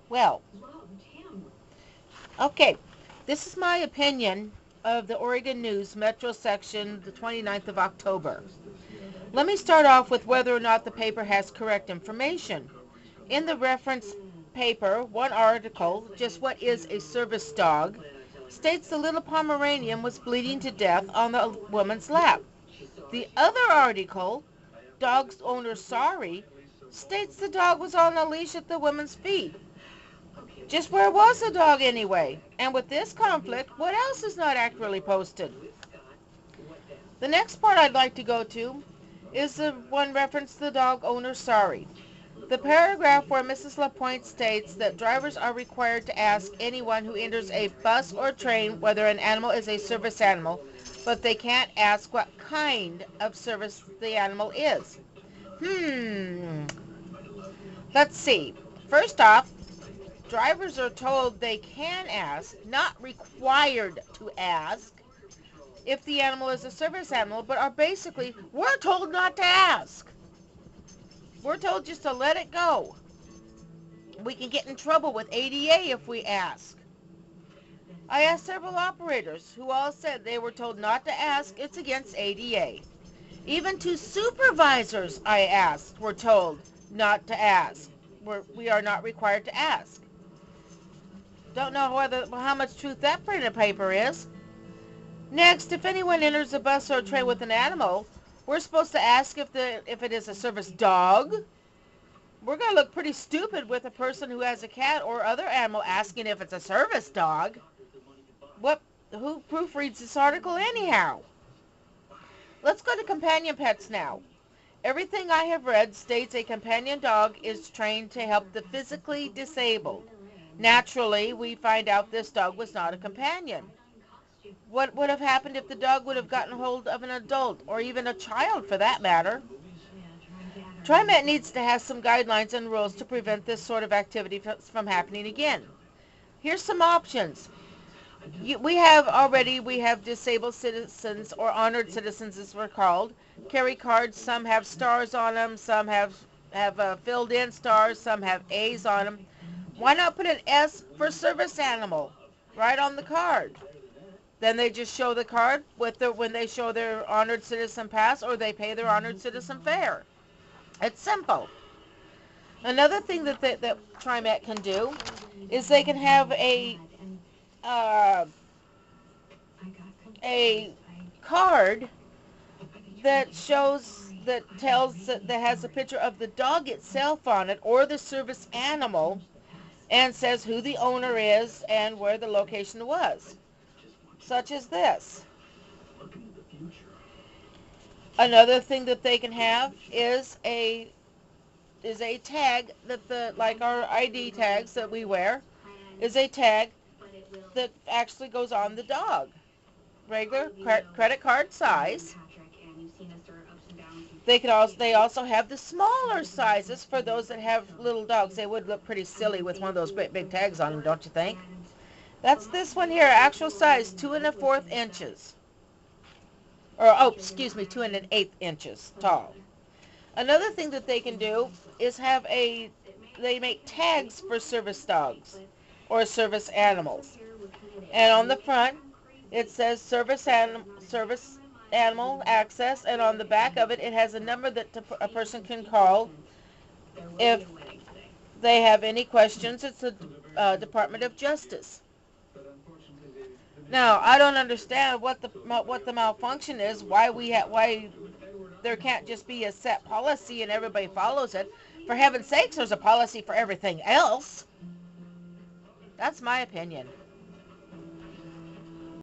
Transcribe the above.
Well, okay, this is my opinion of the Oregon News Metro section, the 29th of October. Let me start off with whether or not the paper has correct information. In the reference paper, one article, Just What is a Service Dog, states the little Pomeranian was bleeding to death on the woman's lap. The other article, Dog's Owner Sorry, states the dog was on a leash at the woman's feet. Just where was the dog anyway? And with this conflict, what else is not accurately posted? The next part I'd like to go to is the one reference to the dog owner sorry. The paragraph where Mrs. LaPointe states that drivers are required to ask anyone who enters a bus or train whether an animal is a service animal, but they can't ask what kind of service the animal is. Let's see. First off, drivers are told they can ask, not required to ask, if the animal is a service animal, but are basically, we're told not to ask. We're told just to let it go. We can get in trouble with ADA if we ask. I asked several operators who all said they were told not to ask. It's against ADA. Even two supervisors I asked were told not to ask. We are not required to ask. Don't know how much truth that printed paper is. Next, if anyone enters a bus or a train with an animal, we're supposed to ask if it is a service dog. We're going to look pretty stupid with a person who has a cat or other animal asking if it's a service dog. Who proofreads this article anyhow? Let's go to companion pets now. Everything I have read states a companion dog is trained to help the physically disabled. Naturally, we find out this dog was not a companion. What would have happened if the dog would have gotten hold of an adult, or even a child for that matter? TriMet needs to have some guidelines and rules to prevent this sort of activity from happening again. Here's some options. We have disabled citizens, or honored citizens as we're called, carry cards. Some have stars on them, some have filled in stars, some have A's on them. Why not put an S for service animal right on the card? Then they just show the card when they show their honored citizen pass, or they pay their honored citizen fare. It's simple. Another thing that TriMet can do is they can have a card that has a picture of the dog itself on it, or the service animal, and says who the owner is and where the location was, such as this. Another thing that they can have is a tag like our ID tags that we wear, is a tag that actually goes on the dog, regular credit card size. They also have the smaller sizes for those that have little dogs. They would look pretty silly with one of those big tags on them, don't you think? That's this one here, actual size 2 1/4 inches. Or, 2 1/8 inches tall. Another thing that they can do is they make tags for service dogs or service animals. And on the front, it says service animal access, and on the back of it, it has a number that a person can call if they have any questions. It's the Department of Justice. Now, I don't understand what the malfunction is. Why there can't just be a set policy and everybody follows it. For heaven's sakes, there's a policy for everything else. That's my opinion.